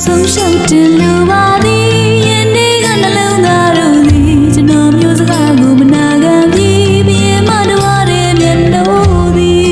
ဆုံးရှုံးတင်လိုပါသည်ယနေ့ကနှလုံးသားတို့သည်ကျွန်တော်မျိုးစကားကိုမနာခံပြီးပြင်းမတော်တဲ့မျက်နှာသည်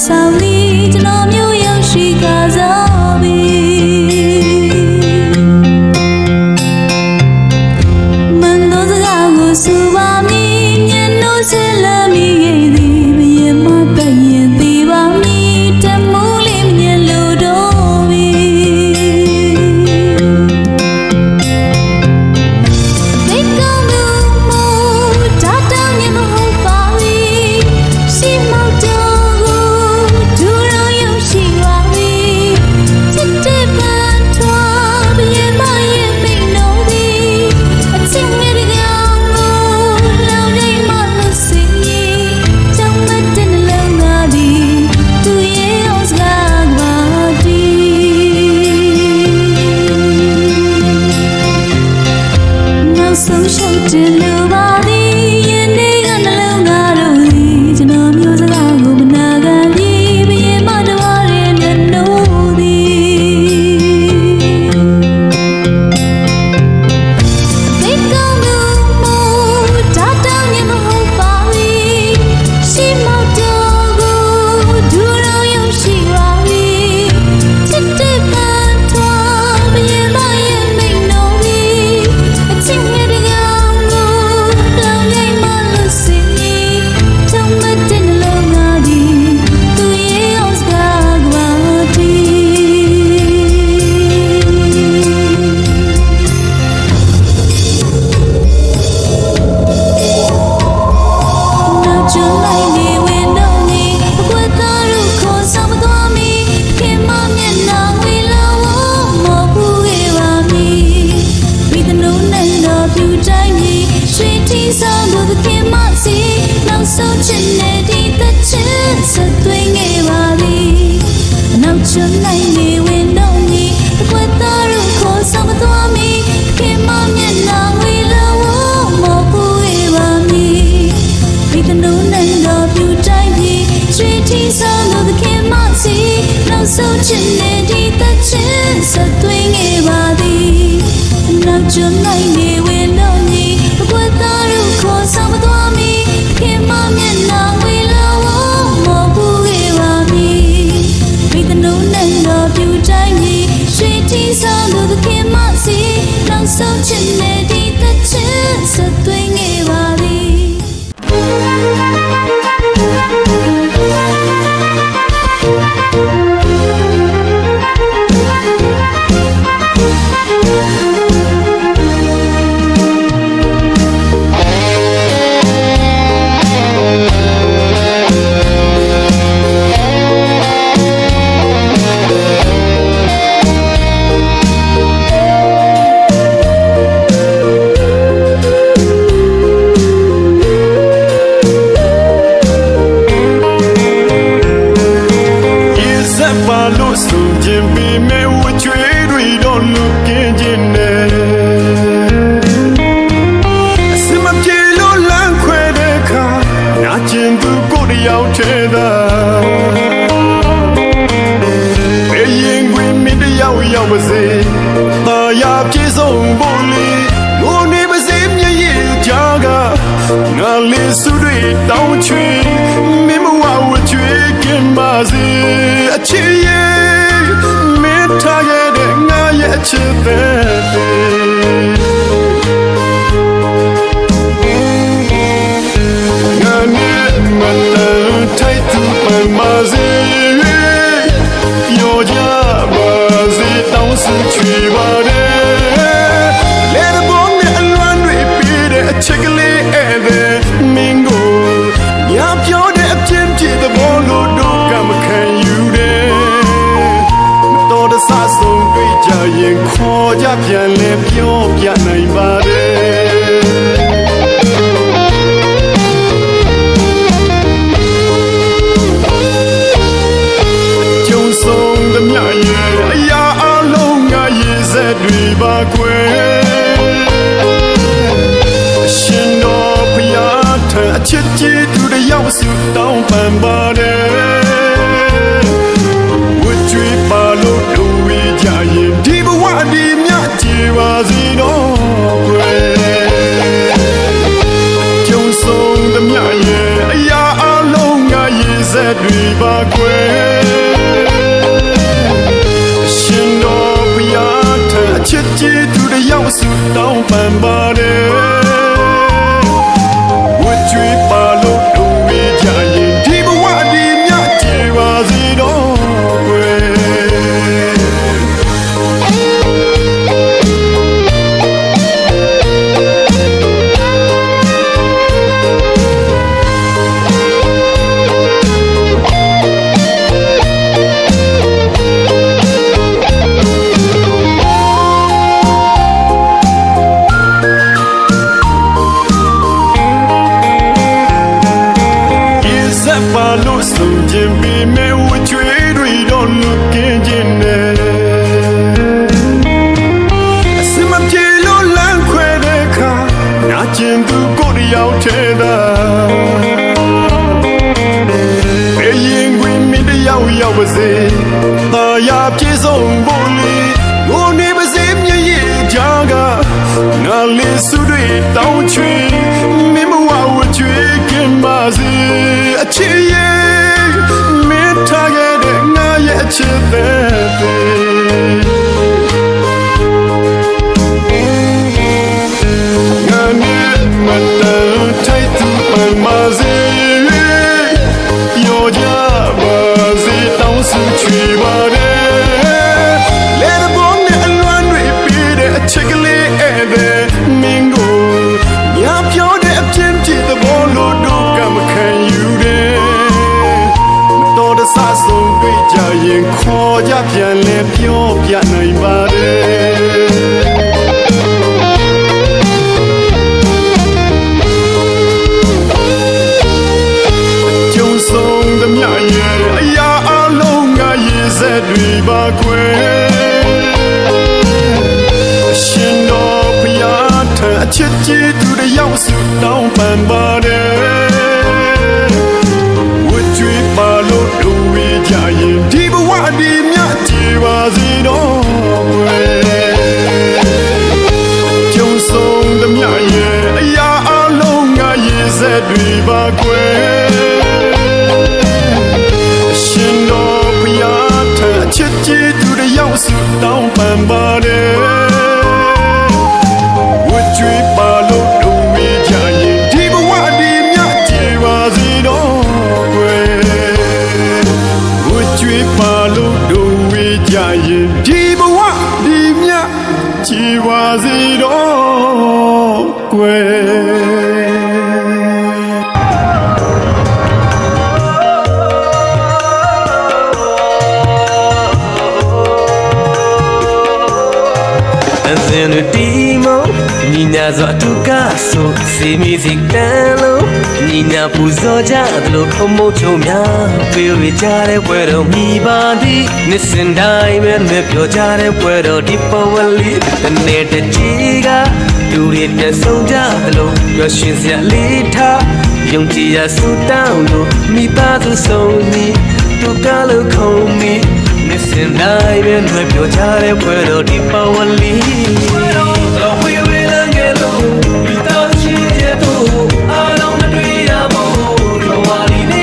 ဆောင်လီကျွန်တော်မျိုးရောက်ရှိကစားပြီမန်တော်စကားကိုစူပါမည်ညနှိုးဆက်လာမည်ရဲ့သည်ဘရင်မပတ်ရင်သိပါမည်တမှုလေးမြင်လို့တော့ပြီဒီကောင်းမှုတာတောင်းရင်မဟုတ်ပါဘူးရှိမောက်တော့ဆုံးရှုံးတင်လိုပါသည်ယနေ့ကနှလုံးသားတို့သည်ကျွန်တော်မျိုးစကားကိုမနာခံပြီးပြင်းမတော်တဲ့မျက်နှာသည်ဒီကောင်းမှုတာတောင်းရင်မဟုတ်ပါဘူးရှိမောက်တော့ကိုဒူရောရောက်ရှိပါပြီစစ်တဲ့ပန်းထွားပြင်းမရဲ့မိန်တော်သည်အချင်းငယ်ဆုံးချင်တဲ့ဒီသက်ချစ်ဆက်သွင်းခဲ့ပါသည်နောက်ချွန်နိုင်နေဝင်တော့မီအကွက်သားတို့ခေါ်ဆောင်မသွားမီခင်မမျက်နှာဝေလောမပူရပါမီဒီကနုနဲ့တော့ပြူတိုင်းပြီးရွှေထီဆောင်လို့ခင်မစီနောက်ဆုံးချင်တဲ့ဒီသက်ချစ်ဆက်သွင်းခဲ့ပါသည်နောက်ချွန်နိုင်နေဝင်တော့မီအကွက်သားတို့ခေါ်ဆောင်မသွားမီခင်မမျက်နှာဝေလောမပူခဲ့ပါမီမိတနုနဲ့တော့ပြူတိုင်းပြီးရွှေထီဆောင်လို့ခင်မစီနောက်ဆုံးချင်တဲ့ဒီသက်ချစ်ဆက်သွင်းခဲ့ပါသည်ရောက်ထဲသာဘယ်ရင်ခွင်မင်းတယောက်ရောက်ပါစေတာယာပြေဆုံးဖို့လေငိုနေပါစေမျက်ရည်ကြားကငါလေးစုတွေတောင်းချွေမင်းမဝဝကျွေးခင်ပါစေအချစ်ရဲ့မင်းထားခဲ့တဲ့ငါရဲ့အချစ်တဲ့ချွေပါတယ်လေဘောနဲ့အလွမ်းတွေပြေးတဲ့အချက်ကလေးဧည့်သည်မင်းကိုညာပြောတဲ့အပြင်းပြေသဘောလို ပြန်လဲပြောပြနိုင်ပါတယ်ကျုံဆုံးသမျှရဲ့အရာအလုံးငါရေးစက်တွေပါခွဲရှင်တော်ဘုရားထံအချစ်ကြီးသူတယောက်စုတောင်းပန်ပါတယ်ဝတ်ကြွေးပါလို့တို့ဝေးကြရင်ဒီဘဝဒီမြတ်ကြည်ပါစေတော့ကွယ်ကျုံဆုံးသမျှရဲ့အရာအလုံးငါရေးစက်တွေပါကွယ်ရှင်တော်ဘုရားထံအချစ်ကြီးသူတယောက်စုတောင်းပန်ပါတယ်ဝတ်ကြွေးပါလို့တို့ဝေးကြရင်ဒီဘဝဒီမြတ်ကြည်ပါစေတော့ကွယ်ပါလို့ဆုံးခြင်းပြီးမဲ့ဝချွေးတွေတော့လွတ်ကင်းခြင်းနဲ့အစမပြေလို့လမ်းခွဲတဲ့အခါနာကျင်သူကိုတယောက်ထဲသာဘယ်ရင်ခွင်မိတယောက်ရောက်ပါစေသာယာပြေဆုံးဖို့လေငိုနေပါစေမျက်ရည်ကြားကငါလေးစုတွေတောင်းချွေမင်းမဝဝချွေးခင်ပါစေအချစ်ရဲ့မင်းထားခဲ့တဲ့ငါရဲ့အချစ်တဲ့ငါနဲ့မတန်ထိုက်သူပန်ပါစေပြောကြပါစေတောင်းစုချွေပါတယ်လေဘောနဲ့အလွမ်းတွေပြီးတဲ့အချစ်ကလေးအဲ့တဲ့မင်းကိုညပြောတဲ့အပြင်းပြတဲ့ဘောလို့တို့ကမခံယူတယ်မတော်တဆဆုံးတွေ့ကြရင်ခေါ်ကြပြန်လဲပြောပြနိုင်ပါတယ်ကျုံဆုံးသမျှရဲ့အရာအလုံးငါရေးစက်တွေပါခွဲရှင်တော်ဘုရားထံအချစ်ကြီးသူတယောက်စုတောင်းပန်ပါတယ်ဝတ်ကြွေးပါလို့တို့ဝေးကြရင်ဒီဘဝဒီမြတ်ကြည်ပါစေတော့ကွယ်ကျုံဆုံးသမျှရဲ့အရာအလုံးငါရေးစက်တွေပါခွဲရှင်တော်ဘုရားထံအချစ်ကြီးသူတယောက်စုတောင်းပန်ပါတယ်ဝတ်ကြွေးပါလို့တို့ဝေးကြရင်ဒီဘဝဒီမြတ်ကြည်ပါစေတော့ကွယ်ဝတ်ကြွေးပါလို့တို့ဝေးကြရင်ဒီဘဝဒီမြတ်ကြည်ပါစေတော့ကွယ်Timo, Nina Zatuka, so see music tello, Nina Puzoja, look mocho mia, feel with Jare, where me body, listen diamond, make your Jare, where deep power lead, the net chiga, do it the soja, hello, your shins ya lita, young Tia so down, me battle so me, to color call me. Listen, diamond, whip your Jare, where deep power lead. We will get low without you. I don't agree. I'm more. No one in the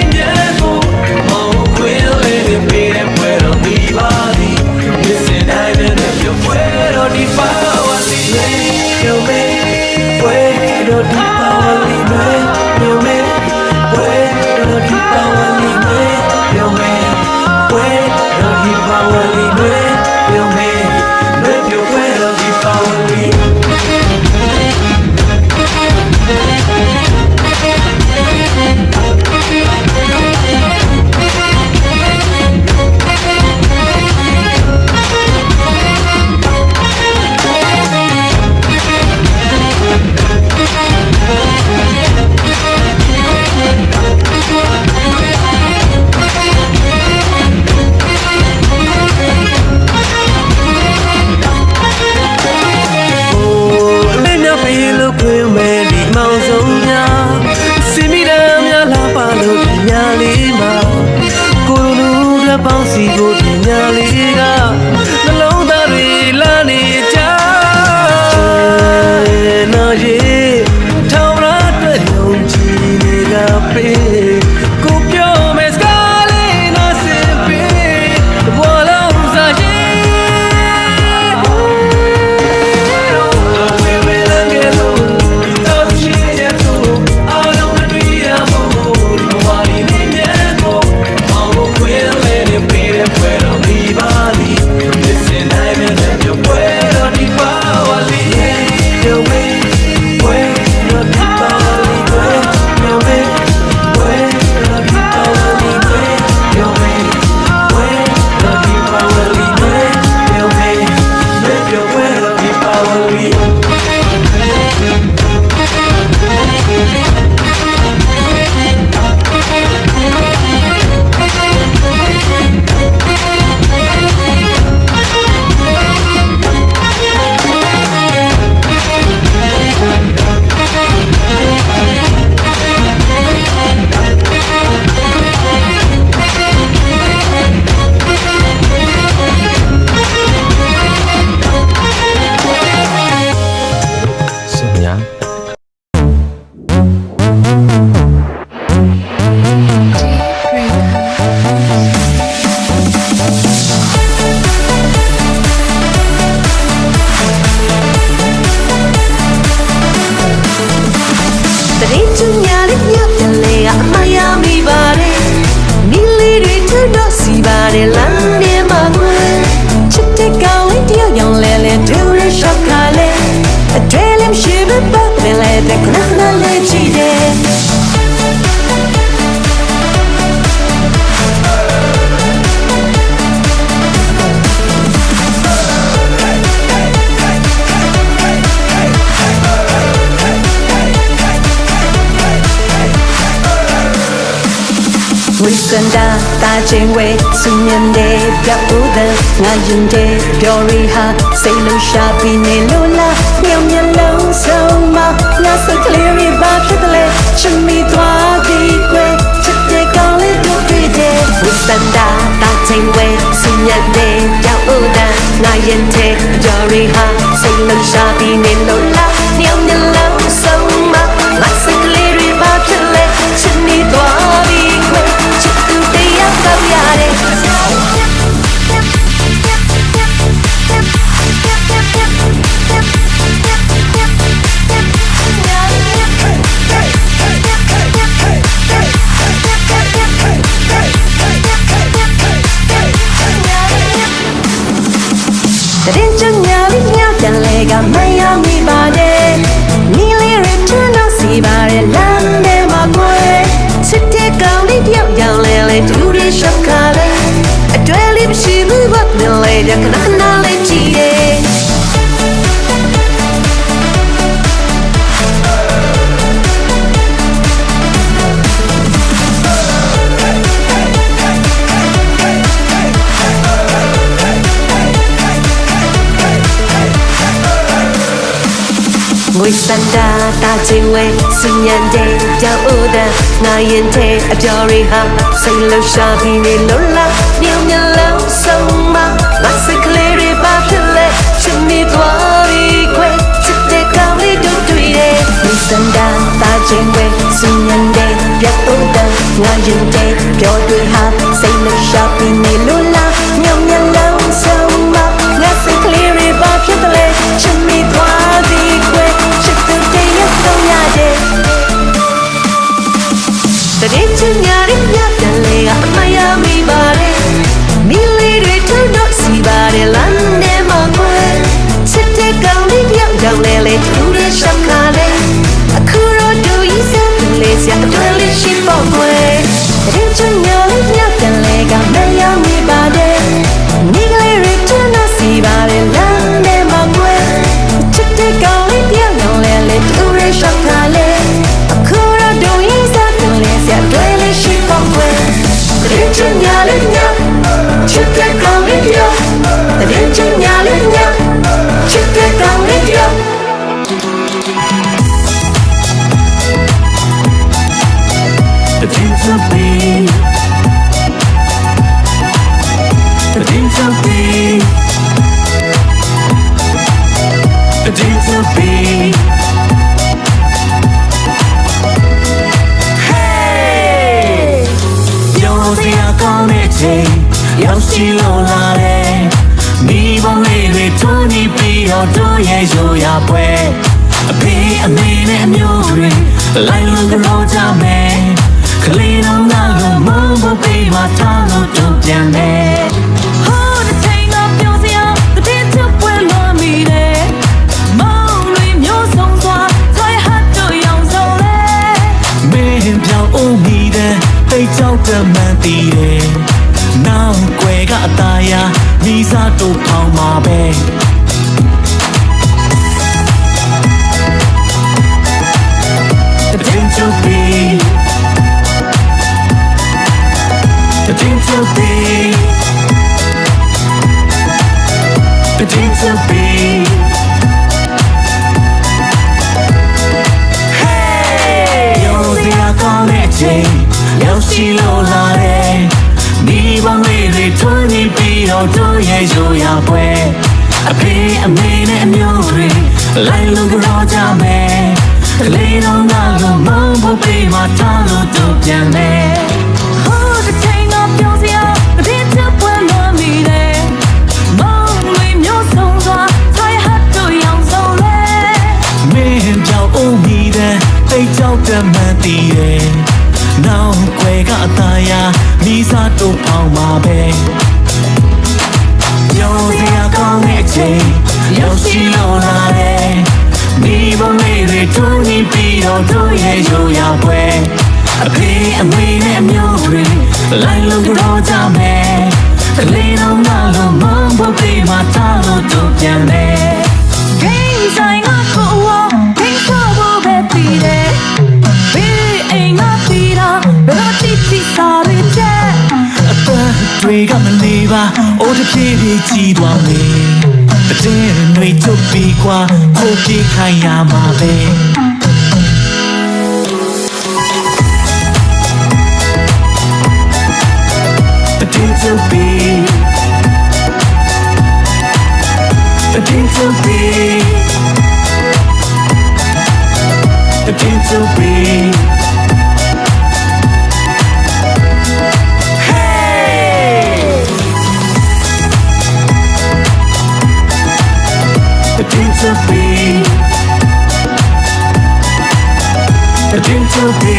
more quill and be a puero mi body. Listen, diamond, whip your puero deep power lead. You may puero deep power lead. You may puero deep power lead. You may puero deep power lead. You may whip your puero deep power lead. စီဖို့ပညာလေးကနှလုံးသားတွေလာနေကြနာရဲ့ထောင်ရတဲ့ယုံကြည်တွေကပေးကိုပြောမယ်စကားလေးနာစင်ပေးဘောလုံးစားရဲ့ဝိစန္ဒတာချင်းဝဲစုညံတဲ့ပြတ်ဦးတဲ့ငါရင်တဲ့ပြောရီဟာစိတ်လုံးရှာပြီးနေလို့လားမြောင်မျက်လုံးဆုံးမငါစကလေးရပါဖြစ်တယ်လေချစ်မိသွားပြီးကွယ်ချစ်တဲ့ကောင်းလေးတို့တွေ့တယ်ဝိစန္ဒတာချင်းဝဲစုညံတဲ့ပြတ်ဦးတဲ့ငါရင်တဲ့ပြောရီဟာစိတ်လုံးရှာပြီးနေလို့လားမြောင်မျက်လုံးဆုံးမငါစကလေးရပါဖြစ်တယ်ချစ်မိသွားပြီးကွယ်ကောင်းရတယ်တဲ့ချင်ညာလေးမြောက်တယ်လေကမယမိပါတယ်နီလေးရထလို့စီပါတယ်လမ်းထဲမှာကွယ်စစ်တဲ့ကောင်းလေးတယောက်ရောင်လဲဒူရီရှော့ကားလေအတွဲလေးမရှိဘူးဘာလို့လဲခဏခဏလေးကြည့်ရဲ့ဝိစန္ဒတာချင်းဝဲစုညံတဲ့ကြောက်ဦးတဲ့ငါရင်တဲ့အပြော်ရီဟာစိတ်လှရှာပြီးနေလို့လားညောင်မျက်လုံးဆုံးမငါစိတ်ကလေးတွေပါဖြစ်လဲချစ်မိသွားပြီးခွဲချစ်တဲ့ကောင်းလေးတို့တွေ့တယ်ဝိစန္ဒတာချင်းဝဲစုညံတဲ့ပြတ်ဦးတဲ့ငါရင်တဲ့ပြော်တွေဟာစိတ်လှရှာပြီးနေလို့လားညောင်မျက်လုံးဆုံးမငါစိတ်ကလေးတွေပါဖြစ်လဲချစ်မိသွားပြီးခွဲတဲ့ချင်ညာရီမြတ်တယ်လေအမယမိပါတယ်မီလီတွေထတော့စီပါတယ်လမ်းထဲမှာကွယ်စစ်တဲ့ကောင်းလေးတယောက်ကြောင့်လေသူတွေရှောက်ခါလေအခုတော့ဒူကြီးစမ်းလေးစရာအတွဲလေးရှိပေါ့ကွယ်တဲ့ချင်ညာရီမြတ်တယ်လေကမယမိပါတယ်မီလီတွေထတော့စီပါတယ်လမ်းထဲမှာကွယ်စစ်တဲ့ကောင်းလေးတယောက်ကြောင့်လေသူတွေရှောက်ခါလေအခုတော့ဒူကြီးစမ်းလေးစရာအတွဲလေးရှိပေါ့ကွယ်တဲ့ချင်ညာရီမြတ်ချစ်တဲ့ကောင်းလေးတယောက်တဲ့ချင်ညာရီမြတ်ချစ်တဲ့ကောင်းလေးတယောက်The dreams of me ကောင်းတဲ့ချိန်ရောက်ရှိလို့လာတယ်မိဘလေးတွေထုံးနေပြီးတော့တို့ရဲ့ရိုးရာပွဲအဖေအမေနဲ့အမျိုးတွေလိုက်လို့ကြောကြမယ်ကလေးတော်ကလို့မုန်းဖို့ပေးမှထားလို့တို့ပြန်မယ်ဟိုတစ်ချိန်ကပြောစရာတည်ချပွဲလွန်မိတယ်မောင်လေးမျိုးစုံစွာဆွဲဟတ်တို့ရောင်စုံလေမင်းပြောင်းအိုးမိတဲ့တိတ်ကြောက်တဲ့မှန်တည်တယ်နောက်ွယ်ကအသားရမိစားတို့ဖောင်းမှာပဲTo be, the dream to be, the dream to be. Hey, you're the iconic, you're still alive. Me one lady, 20 feet, or do you your way? I pay a minute and you're like look around your man. ကလေးတော်ကလို့မုန်းဖို့ပေးမှထားလို့တို့ပြန်မယ်ဟိုတစ်ချိန်ကပြောစရာတည်ချပွဲလွန်မိတယ်မောင်လေးမျိုးစုံစွာဆွဲဟတ်တို့ရောင်စုံလေမင်းပြောင်းအိုးမိတဲ့တိတ်ကြောက်တဲ့မှန်တည်တယ်နောက်ွယ်ကအသားရမိစားတို့ဖောင်းမှာပဲပြောစရာကောင်းတဲ့အချိန်ရောက်ရှိလို့လာတယ်မိဘလေးတွေထုံးနေပြီးတော့တို့ရဲ့ရိုးရာပွဲအဖေအမေနဲ့အမျိုးတွေလိုက်လို့ကြောကြမယ်ကလေးတော်ကလို့မုန်းဖို့ပေးမှထားလို့တို့ပြန်မယ်ဂိမ်းဆိုင်ကကိုဝဂိမ်းဆော့ဖို့ပဲပြီးတယ်ဘေးအိမ်ကပြီးတာဘယ်တော့တိစားရတဲ့အသက်တွေကမလေးပါအိုးတစ်ပြေးပြေးကြည့်သွားမယ်The day we took big one, hope you can hear my baby. The day to be, the day to be, the day to be. The dream to be, the dream to be,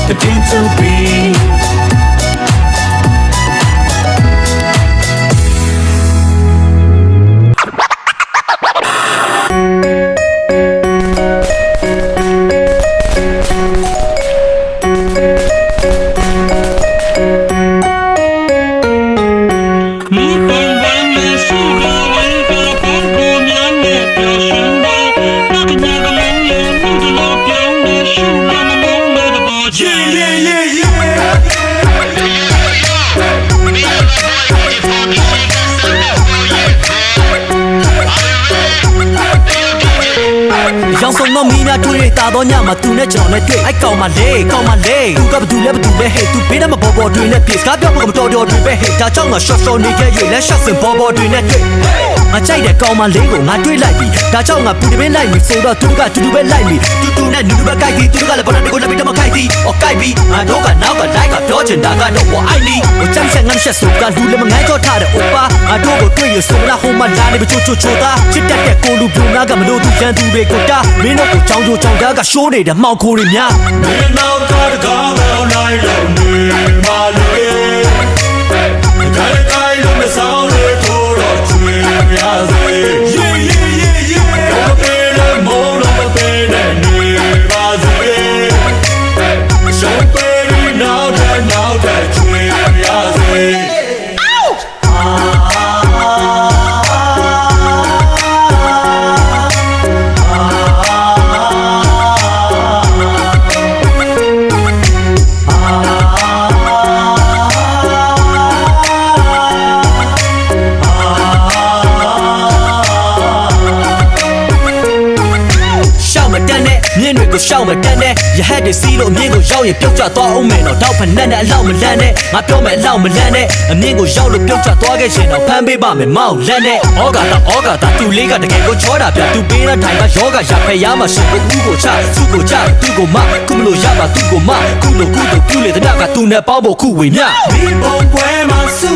the dream to be. Young song no mean I do it, I don't know, but do not John. I call my leg, you got to do never do the hate to pay them a bobo doing that piece. Got your door to be hate, that's on a shot on the you, let's shut some bobo doing that. I say that call my Lego, I do it like me. That's all I put it in like me, so that you got to do it like me. You do not do a guy, you got to put a bit of a kaiti or kaibi. I don't got now, but like a dodge and I got what I need. But I'm saying I'm just so glad you live in my God, Opa. I don't go to you, so I hold my line, but you chota. Chit that go to Brunaga, no to can do it. မင်းတို့ကိုကြောင်ကြိုကြောင်သားကရှိုးနေတဲ့မောင်ခိုးတွေများမင်းနောက်ကားတကားမောင်းနိုင်လို့နေပါလေခိုင်ခိုင်လို့မဆောင်လေထိုးတော့ချွေရစေယေယေယေယေတော့ပေးလို့မောင်းတော့ပေးနဲ့နေပါစေရှုံးပေးပြီးနောက်တဲ့ချွေရစေ The ရဟတ်တွေစီးလို့အမြင့်ကိုရောက်ရင်ပြုတ်ကျသွားအောင်မယ်တော့တောက်ဖက်နဲ့အလောက်မလန့်နဲ့ငါပြောမယ်အလောက်မလန့်နဲ့အမြင့်ကိုရောက်လို့ပြုတ်ကျသွားခဲ့ရင်တော့ဖမ်းပေးပါမယ်မောက်လက်နဲ့ဩကာတာသူလေးကတကယ်ကိုချောတာပြသူပေးတဲ့ထိုင်ကယောဂရဖက်ရမှာရှိကိုဦးကိုချစုကိုချသူ့ကိုမခုမလို့ရပါသူ့ကိုမခုလို့ပြုလေတဲ့ကသူနဲ့ပေါင်းဖို့ခုဝေမျှ Mi bon poema su